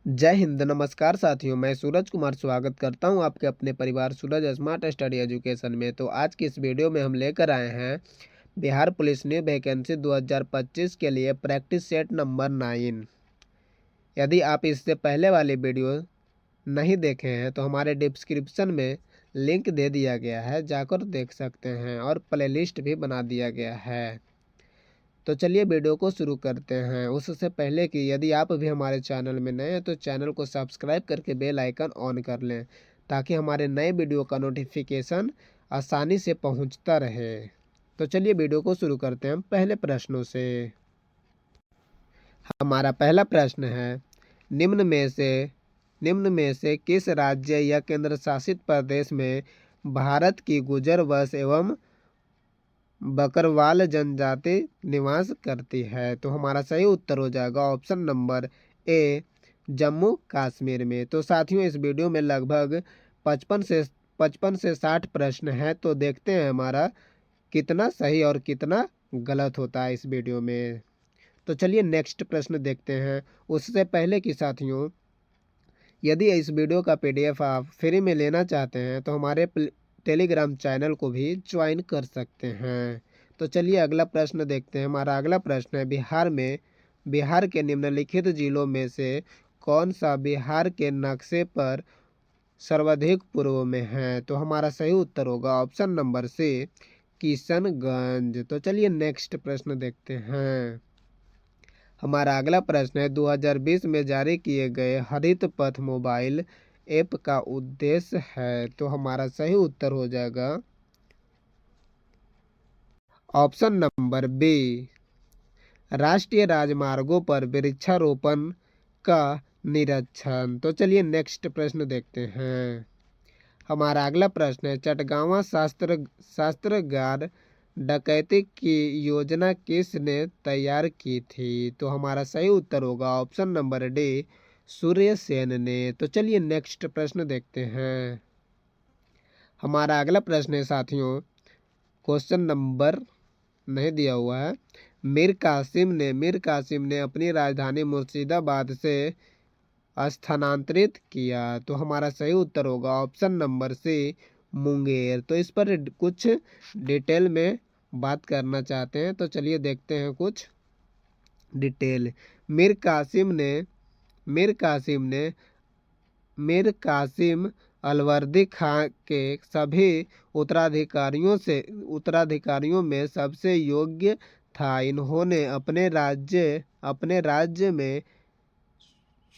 जय हिंद। नमस्कार साथियों, मैं सूरज कुमार स्वागत करता हूं आपके अपने परिवार सूरज स्मार्ट स्टडी एजुकेशन में। तो आज की इस वीडियो में हम लेकर आए हैं बिहार पुलिस न्यू वैकेंसी 2025 के लिए प्रैक्टिस सेट नंबर 9। यदि आप इससे पहले वाली वीडियो नहीं देखे हैं तो हमारे डिस्क्रिप्शन में लिंक दे दिया गया है, जाकर देख सकते हैं और प्लेलिस्ट भी बना दिया गया है। तो चलिए वीडियो को शुरू करते हैं। उससे पहले कि यदि आप भी हमारे चैनल में नए हैं तो चैनल को सब्सक्राइब करके बेल आइकन ऑन कर लें, ताकि हमारे नए वीडियो का नोटिफिकेशन आसानी से पहुंचता रहे। तो चलिए वीडियो को शुरू करते हैं पहले प्रश्नों से। हमारा पहला प्रश्न है, निम्न में से किस राज्य या केंद्र शासित प्रदेश में भारत की गुजर बस एवं बकरवाल जनजाति निवास करती है? तो हमारा सही उत्तर हो जाएगा option number A, Jammu Kashmir में। तो साथियों, इस वीडियो में लगभग 55 से 60 प्रश्न हैं। तो देखते हैं हमारा कितना सही और कितना गलत होता है इस वीडियो में। तो चलिए नेक्स्ट प्रश्न देखते हैं। उससे पहले कि साथियों, यदि इस वीडियो का पीडीएफ आप फ्री में लेना चाहते हैं तो हमारे टेलीग्राम चैनल को भी ज्वाइन कर सकते हैं। तो चलिए अगला प्रश्न देखते हैं। हमारा अगला प्रश्न है, बिहार के निम्नलिखित जिलों में से कौन सा बिहार के नक्शे पर सर्वाधिक पूर्व में है? तो हमारा सही उत्तर होगा ऑप्शन नंबर सी, किशनगंज। तो चलिए नेक्स्ट प्रश्न देखते हैं। हमारा अगला प्रश्न है, 2020 में जारी किए गए हरित पथ मोबाइल ऐप का उद्देश्य है? तो हमारा सही उत्तर हो जाएगा ऑप्शन नंबर बी, राष्ट्रीय राजमार्गों पर वृक्षारोपण का निरीक्षण। तो चलिए नेक्स्ट प्रश्न देखते हैं। हमारा अगला प्रश्न है, चटगांवा शास्त्रागार डकैती की योजना किसने तैयार की थी? तो हमारा सही उत्तर होगा option number D, Surya Sen ने। तो चलिए नेक्स्ट प्रश्न देखते हैं। हमारा अगला प्रश्न है साथियों, क्वेश्चन नंबर नहीं दिया हुआ है। मीर कासिम ने अपनी राजधानी मुर्शिदाबाद से स्थानांतरित किया? तो हमारा सही उत्तर होगा ऑप्शन नंबर सी, मुंगेर। तो इस पर कुछ डिटेल में बात करना चाहते हैं, तो चलिए देखते हैं कुछ डिटेल। मीर कासिम ने मीर कासिम अलवर्दी खां के सभी उत्तराधिकारियों में सबसे योग्य था। इन्होंने अपने राज्य में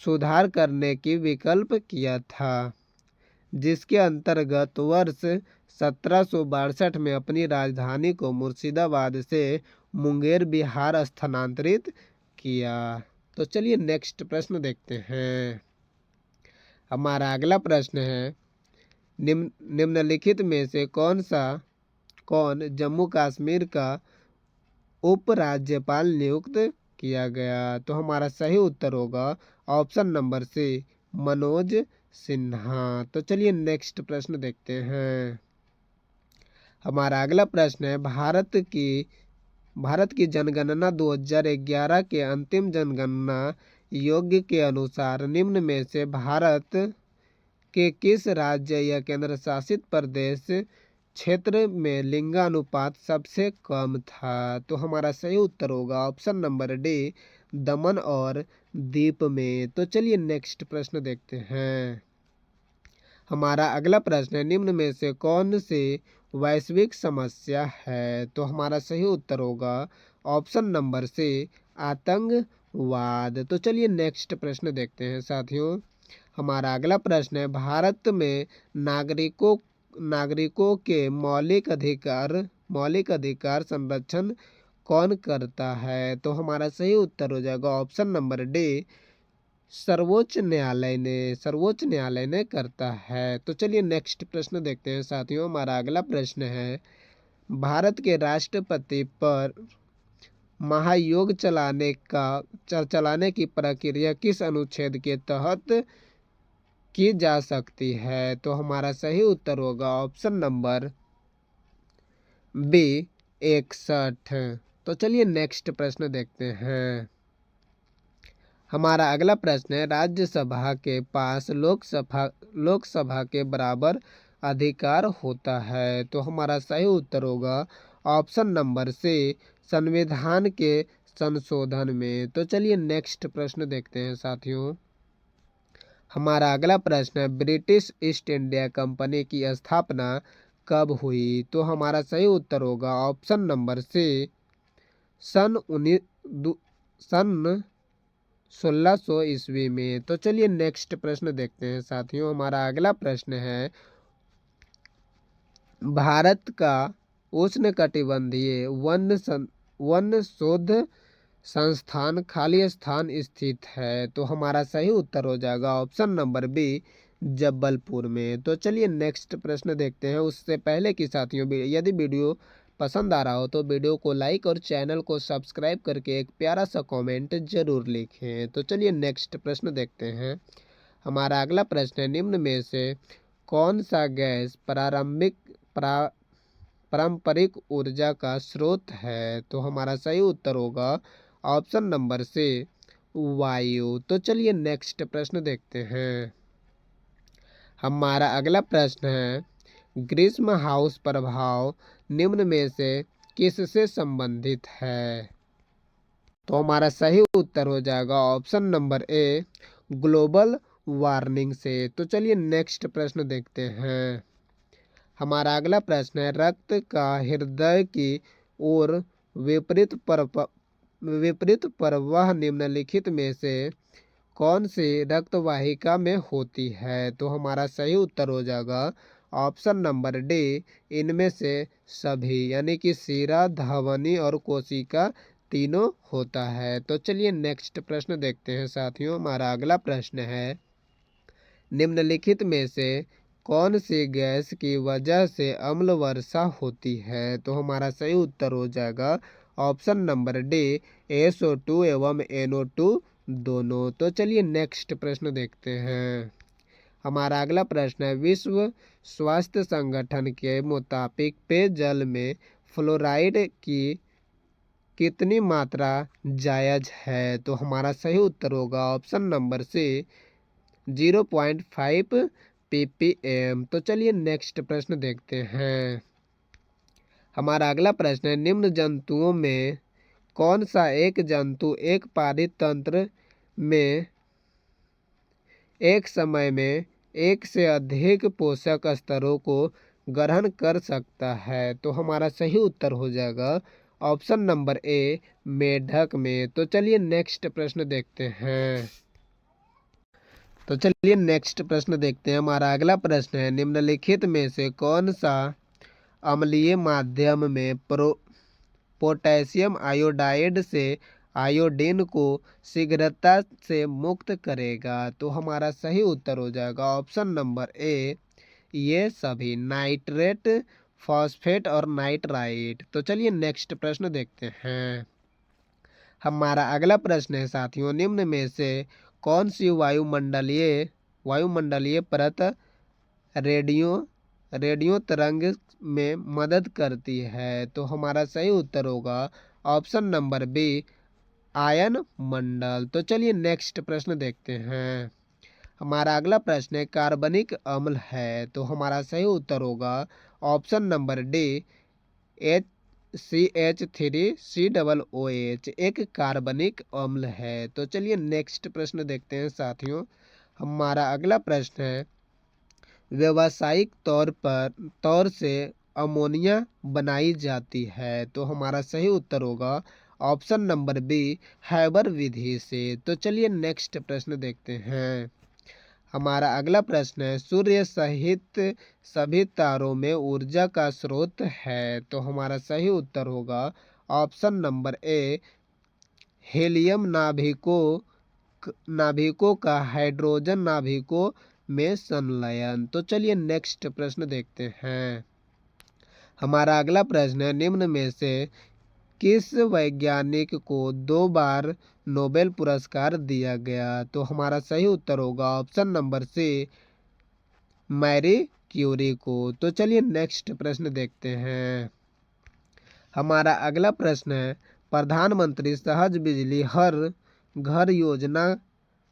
सुधार करने की विकल्प किया था, जिसके अंतर्गत वर्ष 1762 में अपनी राजधानी को मुर्शिदाबाद से मुंगेर बिहार स्थानांतरित किया। तो चलिए नेक्स्ट प्रश्न देखते हैं। हमारा अगला प्रश्न है, निम्नलिखित में से कौन जम्मू कश्मीर का उपराज्यपाल नियुक्त किया गया? तो हमारा सही उत्तर होगा option number C, Manoj Sinha. तो चलिए नेक्स्ट प्रश्न देखते हैं। हमारा अगला प्रश्न है, भारत की जनगणना 2011 के अंतिम जनगणना योग्य के अनुसार निम्न में से भारत के किस राज्य या केंद्र शासित प्रदेश क्षेत्र में लिंगानुपात सबसे कम था? तो हमारा सही उत्तर होगा ऑप्शन नंबर डी, दमन और दीप में। तो चलिए नेक्स्ट प्रश्न देखते हैं। हमारा अगला प्रश्न है, निम्न में से कौन सी वैश्विक समस्या है? तो हमारा सही उत्तर होगा ऑप्शन नंबर सी, आतंकवाद। तो चलिए नेक्स्ट प्रश्न देखते हैं साथियों। हमारा अगला प्रश्न है, भारत में नागरिकों के मौलिक अधिकार संरक्षण कौन करता है? तो हमारा सही उत्तर हो जाएगा ऑप्शन नंबर डी, सर्वोच्च न्यायालय ने करता है। तो चलिए नेक्स्ट प्रश्न देखते हैं साथियों। हमारा अगला प्रश्न है, भारत के राष्ट्रपति पर महायोग चलाने की प्रक्रिया किस अनुच्छेद के तहत की जा सकती है? तो हमारा सही उत्तर होगा ऑप्शन नंबर बी, 61। तो चलिए नेक्स्ट प्रश्न देखते हैं। हमारा अगला प्रश्न है, राज्यसभा के पास लोकसभा के बराबर अधिकार होता है। तो हमारा सही उत्तर होगा ऑप्शन नंबर सी, संविधान के संशोधन में। तो चलिए नेक्स्ट प्रश्न देखते हैं साथियों। हमारा अगला प्रश्न है, ब्रिटिश ईस्ट इंडिया कंपनी की स्थापना कब हुई? तो हमारा सही उत्तर होगा ऑप्शन नंबर सी, सन 1600 ईस्वी में। तो चलिए नेक्स्ट प्रश्न देखते हैं साथियों। हमारा अगला प्रश्न है, भारत का उष्णकटिबंधीय वन शोध संस्थान खाली स्थान स्थित है। तो हमारा सही उत्तर हो जाएगा ऑप्शन नंबर बी, जबलपुर में। तो चलिए नेक्स्ट प्रश्न देखते हैं। उससे पहले कि साथियों, यदि वीडियो पसंद आ रहा हो तो वीडियो को लाइक और चैनल को सब्सक्राइब करके एक प्यारा सा कमेंट जरूर लिखें। तो चलिए नेक्स्ट प्रश्न देखते हैं। हमारा अगला प्रश्न है, निम्न में से कौन सा गैस पारंपरिक ऊर्जा का स्रोत है? तो हमारा सही उत्तर होगा ऑप्शन नंबर सी, वायु। तो चलिए नेक्स्ट प्रश्न देखते हैं। हमारा अगला प्रश्न है, ग्रीष्म हाउस प्रभाव निम्न में से किससे संबंधित है? तो हमारा सही उत्तर हो जाएगा option number A, global warming से। तो चलिए नेक्स्ट प्रश्न देखते हैं। हमारा अगला प्रश्न है, रक्त का हृदय की ओर विपरीत प्रवाह निम्नलिखित में से कौन सी रक्तवाहिका में होती है? तो हमारा सही उत्तर हो जाएगा ऑप्शन नंबर डी, इनमें से सभी, यानी कि शिरा, धमनी और कोशिका तीनों होता है। तो चलिए नेक्स्ट प्रश्न देखते हैं साथियों। हमारा अगला प्रश्न है, निम्नलिखित में से कौन सी गैस की वजह से अम्ल वर्षा होती है? तो हमारा सही उत्तर हो जाएगा ऑप्शन नंबर डी, SO2 एवं NO2 दोनों। तो चलिए नेक्स्ट प्रश्न देखते हैं। हमारा अगला प्रश्न है, विश्व स्वास्थ्य संगठन के मुताबिक पेयजल में फ्लोराइड की कितनी मात्रा जायज है? तो हमारा सही उत्तर होगा ऑप्शन नंबर सी, 0.5 ppm। तो चलिए नेक्स्ट प्रश्न देखते हैं। हमारा अगला प्रश्न है, निम्न जंतुओं में कौन सा एक जंतु एक पारित तंत्र में एक समय में एक से अधिक पोषक स्तरों को ग्रहण कर सकता है? तो हमारा सही उत्तर हो जाएगा ऑप्शन नंबर ए, मेढक में। तो चलिए नेक्स्ट प्रश्न देखते हैं। तो चलिए नेक्स्ट प्रश्न देखते हैं। हमारा अगला प्रश्न है, निम्नलिखित में से कौन सा अम्लीय माध्यम में पोटेशियम आयोडाइड से आयोडीन को शीघ्रता से मुक्त करेगा? तो हमारा सही उत्तर हो जाएगा ऑप्शन नंबर ए, ये सभी, नाइट्रेट, फॉस्फेट और नाइट्राइट। तो चलिए नेक्स्ट प्रश्न देखते हैं। हमारा अगला प्रश्न है साथियों, निम्न में से कौन सी वायुमंडलीय परत रेडियो तरंग में मदद करती है? तो हमारा सही उत्तर होगा ऑप्शन नंबर बी, आयन मंडल। तो चलिए नेक्स्ट प्रश्न देखते हैं। हमारा अगला प्रश्न है, कार्बनिक अम्ल है? तो हमारा सही उत्तर होगा ऑप्शन नंबर डी, CH3COOH, एक कार्बनिक अम्ल है। तो चलिए नेक्स्ट प्रश्न देखते हैं साथियों। हमारा अगला प्रश्न है, व्यावसायिक तौर से अमोनिया बनाई जाती है? तो हमारा सही उत्तर होगा ऑप्शन नंबर बी, हैबर विधि से। तो चलिए नेक्स्ट प्रश्न देखते हैं। हमारा अगला प्रश्न है, सूर्य सहित सभी तारों में ऊर्जा का स्रोत है? तो हमारा सही उत्तर होगा ऑप्शन नंबर ए, हीलियम नाभिकों का हाइड्रोजन नाभिकों में संलयन। तो चलिए नेक्स्ट प्रश्न देखते हैं। हमारा अगला प्रश्न है, निम्न में से किस वैज्ञानिक को 2 बार नोबेल पुरस्कार दिया गया? तो हमारा सही उत्तर होगा option number C, Marie Curie को। तो चलिए नेक्स्ट प्रश्न देखते हैं। हमारा अगला प्रश्न है, प्रधानमंत्री सहज बिजली हर घर योजना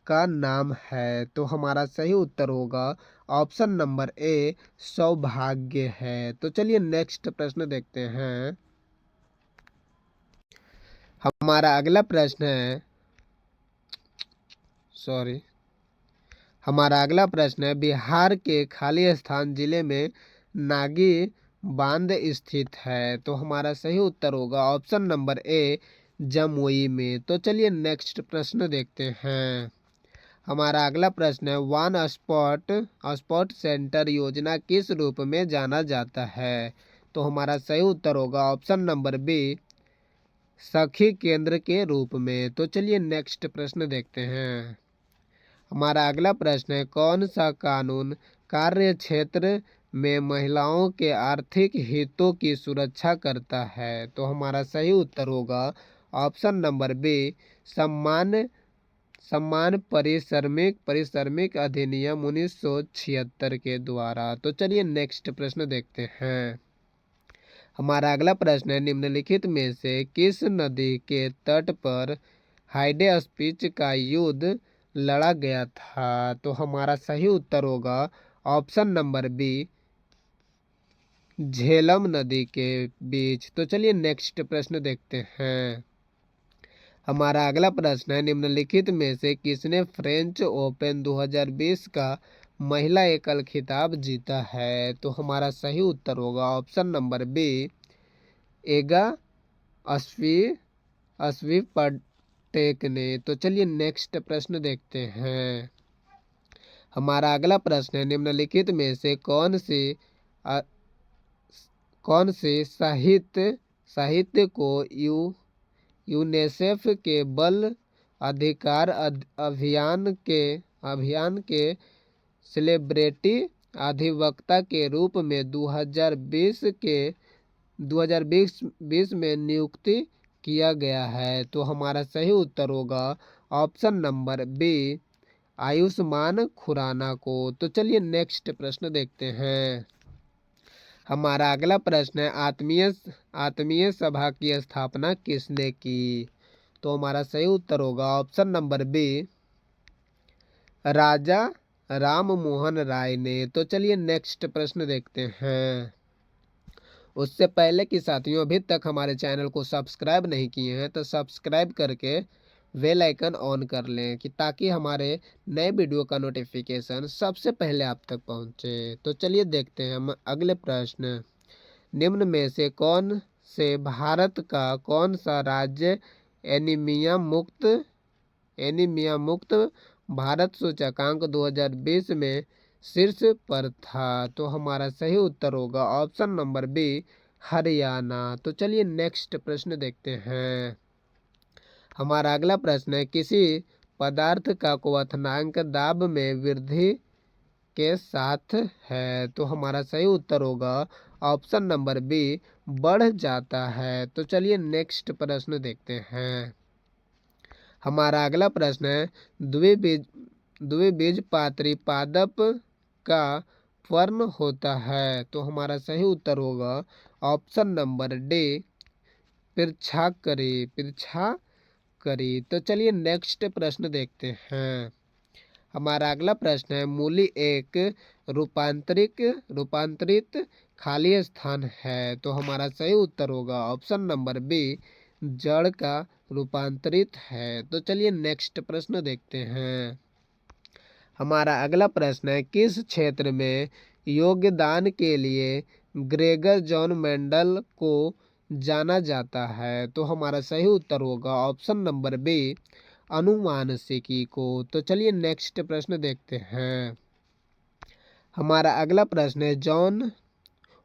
का नाम है? तो हमारा सही उत्तर होगा ऑप्शन नंबर ए सौभाग्य है। तो चलिए नेक्स्ट प्रश्न देखते हैं। हमारा अगला प्रश्न है, सॉरी, हमारा अगला प्रश्न है, बिहार के खाली स्थान जिले में नागी बांध स्थित है? तो हमारा सही उत्तर होगा ऑप्शन नंबर ए जमुई में। तो चलिए नेक्स्ट प्रश्न देखते हैं। हमारा अगला प्रश्न है, वन स्पॉट स्पॉट सेंटर योजना किस रूप में जाना जाता है? तो हमारा सही उत्तर होगा ऑप्शन नंबर बी सखी केंद्र के रूप में। तो चलिए नेक्स्ट प्रश्न देखते हैं। हमारा अगला प्रश्न है, कौन सा कानून कार्य क्षेत्र में महिलाओं के आर्थिक हितों की सुरक्षा करता है? तो हमारा सही उत्तर होगा ऑप्शन नंबर बी सम्मान सम्मान परिश्रमिक अधिनियम 1976 के द्वारा। तो चलिए नेक्स्ट प्रश्न देखते हैं। हमारा अगला प्रश्न है, निम्नलिखित में से किस नदी के तट पर हाइडे स्पीच का युद्ध लड़ा गया था? तो हमारा सही उत्तर होगा ऑप्शन नंबर बी झेलम नदी के बीच। तो चलिए नेक्स्ट प्रश्न देखते हैं। हमारा अगला प्रश्न है, निम्नलिखित में से किसने फ्रेंच ओपन 2020 का महिला एकल खिताब जीता है? तो हमारा सही उत्तर होगा ऑप्शन नंबर बी एगा अस्वी ने। तो चलिए नेक्स्ट प्रश्न देखते हैं। हमारा अगला प्रश्न है, निम्नलिखित में से कौन से साहित्य को यूनेस्को के बाल अधिकार अभियान के सेलिब्रिटी अधिवक्ता के रूप में 2020 में नियुक्ति किया गया है? तो हमारा सही उत्तर होगा option number B Ayushmann Khurrana को। तो चलिए नेक्स्ट प्रश्न देखते हैं। हमारा अगला प्रश्न है, आत्मीय सभा की स्थापना किसने की? तो हमारा सही उत्तर होगा ऑप्शन नंबर बी राजा राम मोहन राय ने। तो चलिए नेक्स्ट प्रश्न देखते हैं। उससे पहले कि साथियों अभी तक हमारे चैनल को सब्सक्राइब नहीं किए हैं तो सब्सक्राइब करके बेल आइकन ऑन कर लें कि ताकि हमारे नए वीडियो का नोटिफिकेशन सबसे पहले आप तक पहुंचे। तो चलिए देखते हैं हम अगले प्रश्न। निम्न में से कौन से भारत का कौन सा राज्य एनीमिया मुक्त भारत सूचकांक 2020 में शीर्ष पर था? तो हमारा सही उत्तर होगा ऑप्शन नंबर बी हरियाणा। तो चलिए नेक्स्ट प्रश्न देखते हैं। हमारा अगला प्रश्न है, किसी पदार्थ का क्वथनांक दाब में वृद्धि के साथ है? तो हमारा सही उत्तर होगा ऑप्शन नंबर बी बढ़ जाता है। तो चलिए नेक्स्ट प्रश्न देखते हैं। हमारा अगला प्रश्न है, द्विबीजपत्री पादप का फर्न होता है? तो हमारा सही उत्तर होगा ऑप्शन नंबर डी पृच्छाकरी। तो चलिए नेक्स्ट प्रश्न देखते हैं। हमारा अगला प्रश्न है, मूली एक रूपांतरित खाली स्थान है? तो हमारा सही उत्तर होगा ऑप्शन नंबर बी जड़ का रूपांतरित है। तो चलिए नेक्स्ट प्रश्न देखते हैं। हमारा अगला प्रश्न है, किस क्षेत्र में योगदान के लिए ग्रेगर जॉन मेंडल को जाना जाता है? तो हमारा सही उत्तर होगा ऑप्शन नंबर बी अनुवांशिकी को। तो चलिए नेक्स्ट प्रश्न देखते हैं। हमारा अगला प्रश्न है,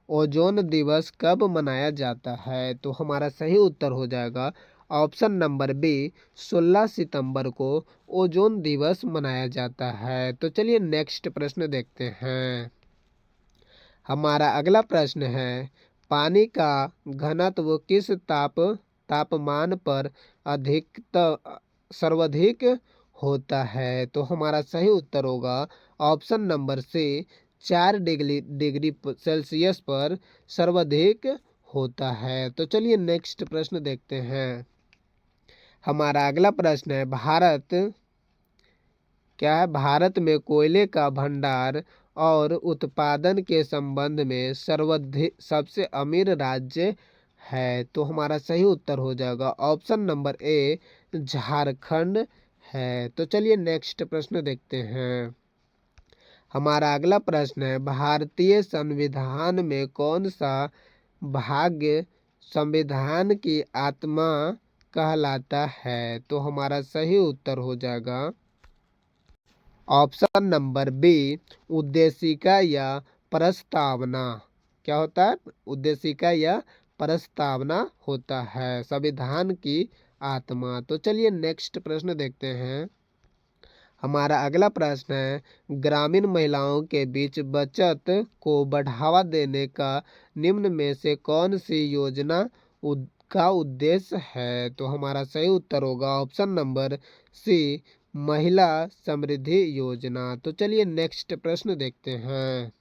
ओजोन दिवस कब मनाया जाता है? तो हमारा सही उत्तर हो जाएगा ऑप्शन नंबर बी 16 सितंबर को ओजोन दिवस मनाया जाता है। तो चलिए नेक्स्ट प्रश्न देखते हैं। हमारा अगला प्रश्न है, पानी का घनत्व किस तापमान पर सर्वाधिक होता है? तो हमारा सही उत्तर होगा option number C 4 degree Celsius पर सर्वाधिक होता है। तो चलिए नेक्स्ट प्रश्न देखते हैं। हमारा अगला प्रश्न है क्या है, भारत में कोयले का भंडार और उत्पादन के संबंध में सर्वाधिक सबसे अमीर राज्य है? तो हमारा सही उत्तर हो जाएगा ऑप्शन नंबर ए झारखंड है। तो चलिए नेक्स्ट प्रश्न देखते हैं। हमारा अगला प्रश्न है, भारतीय संविधान में कौन सा भाग संविधान की आत्मा कहलाता है? तो हमारा सही उत्तर हो जाएगा ऑप्शन नंबर बी उद्देशिका या प्रस्तावना। क्या होता है? उद्देशिका या प्रस्तावना होता है संविधान की आत्मा। तो चलिए नेक्स्ट प्रश्न देखते हैं। हमारा अगला प्रश्न है, ग्रामीण महिलाओं के बीच बचत को बढ़ावा देने का निम्न में से कौन सी योजना का उद्देश्य है? तो हमारा सही उत्तर होगा ऑप्शन नंबर सी महिला समृद्धि योजना। तो चलिए नेक्स्ट प्रश्न देखते हैं।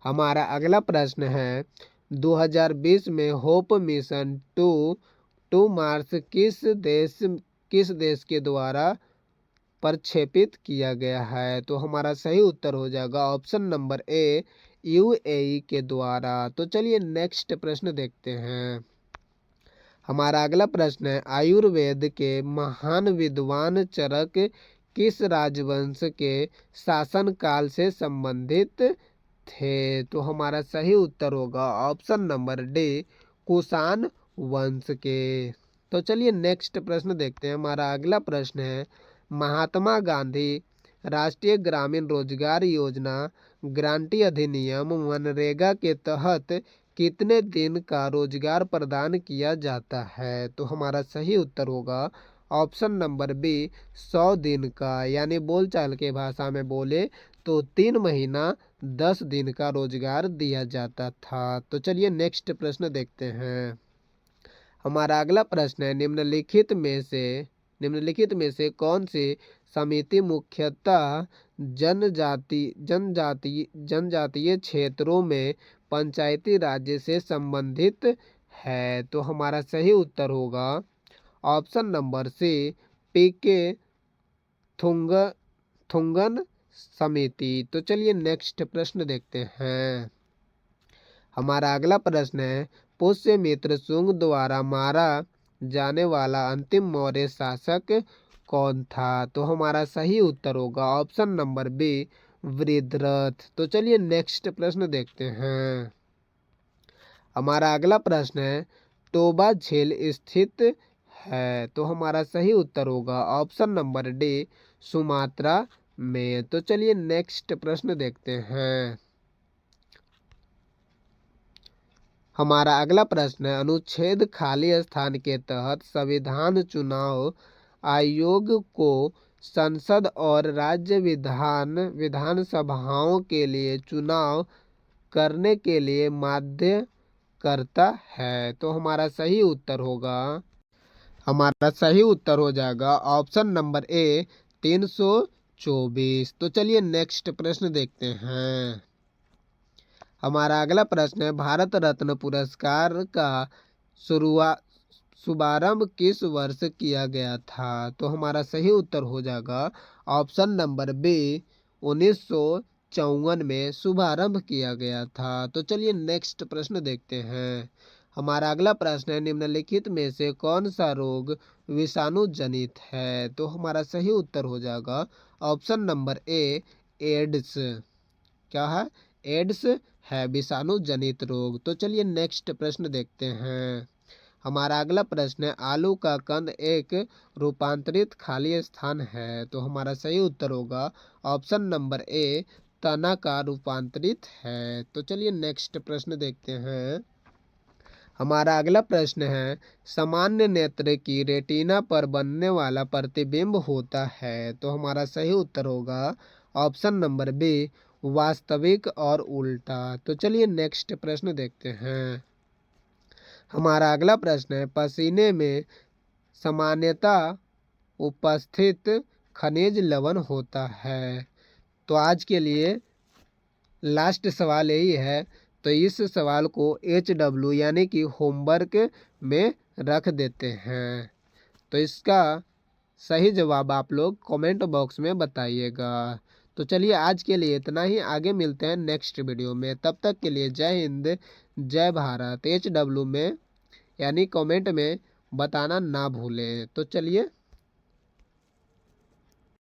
हमारा अगला प्रश्न है, 2020 में होप मिशन टू मार्स किस देश के द्वारा प्रक्षेपित किया गया है? तो हमारा सही उत्तर हो जाएगा ऑप्शन नंबर ए यूएई के द्वारा। तो चलिए नेक्स्ट प्रश्न देखते हैं। हमारा अगला प्रश्न है, आयुर्वेद के महान विद्वान चरक किस राजवंश के शासन काल से संबंधित थे? तो हमारा सही उत्तर होगा ऑप्शन नंबर डी कुषाण वंश के। तो चलिए नेक्स्ट प्रश्न देखते हैं। हमारा अगला प्रश्न है, महात्मा गांधी राष्ट्रीय ग्रामीण रोजगार योजना ग्रांटी अधिनियम मनरेगा के तहत कितने दिन का रोजगार प्रदान किया जाता है? तो हमारा सही उत्तर होगा ऑप्शन नंबर बी 100 दिन का, यानी बोलचाल के भाषा में बोले तो 3 महीना 10 दिन का रोजगार दिया जाता था। तो चलिए नेक्स्ट प्रश्न देखते हैं। हमारा अगला प्रश्न है, निम्नलिखित में से कौन सी समिति मुख्यतः जनजातीय क्षेत्रों में पंचायती राज्य से संबंधित है? तो हमारा सही उत्तर होगा ऑप्शन नंबर सी पीके थुंगन समिति। तो चलिए नेक्स्ट प्रश्न देखते हैं। हमारा अगला प्रश्न है, पुष्यमित्र शुंग द्वारा मारा जाने वाला अंतिम मौर्य शासक कौन था? तो हमारा सही उत्तर होगा ऑप्शन नंबर बी वृद्धरथ। तो चलिए नेक्स्ट प्रश्न देखते हैं। हमारा अगला प्रश्न है, टोबा झील स्थित है? तो हमारा सही उत्तर होगा ऑप्शन नंबर डी सुमात्रा में। तो चलिए नेक्स्ट प्रश्न देखते हैं। हमारा अगला प्रश्न है, अनुच्छेद खाली स्थान के तहत संविधान चुनाव आयोग को संसद और राज्य विधान सभाओं के लिए चुनाव करने के लिए बाध्य करता है? तो हमारा सही उत्तर हो जाएगा ऑप्शन नंबर ए 324। तो चलिए नेक्स्ट प्रश्न देखते हैं। हमारा अगला प्रश्न है, भारत रत्न पुरस्कार का शुभारंभ किस वर्ष किया गया था? तो हमारा सही उत्तर हो जाएगा ऑप्शन नंबर बी 1954 में शुभारंभ किया गया था। तो चलिए नेक्स्ट प्रश्न देखते हैं। हमारा अगला प्रश्न है, निम्नलिखित में से कौन सा रोग विषाणु जनित है? तो हमारा सही उत्तर हो जाएगा ऑप्शन नंबर ए एड्स। क्या है? एड्स है विषाणु जनित रोग। तो चलिए नेक्स्ट प्रश्न देखते हैं। हमारा अगला प्रश्न है, आलू का कंद एक रूपांतरित खाली स्थान है? तो हमारा सही उत्तर होगा ऑप्शन नंबर ए तना का रूपांतरित है। तो चलिए नेक्स्ट प्रश्न देखते हैं। हमारा अगला प्रश्न है, सामान्य नेत्र की रेटिना पर बनने वाला प्रतिबिंब होता है? तो हमारा सही उत्तर होगा ऑप्शन नंबर बी वास्तविक और उल्टा। तो चलिए नेक्स्ट प्रश्न देखते हैं। हमारा अगला प्रश्न है, पसीने में सामान्यतः उपस्थित खनिज लवण होता है? तो आज के लिए लास्ट सवाल यही है। तो इस सवाल को HW यानी कि होमवर्क में रख देते हैं। तो इसका सही जवाब आप लोग कमेंट बॉक्स में बताइएगा। तो चलिए आज के लिए इतना ही, आगे मिलते हैं नेक्स्ट वीडियो में। तब तक के लिए जय हिंद जय भारत। HW में यानी कमेंट में बताना ना भूलें। तो चलिए।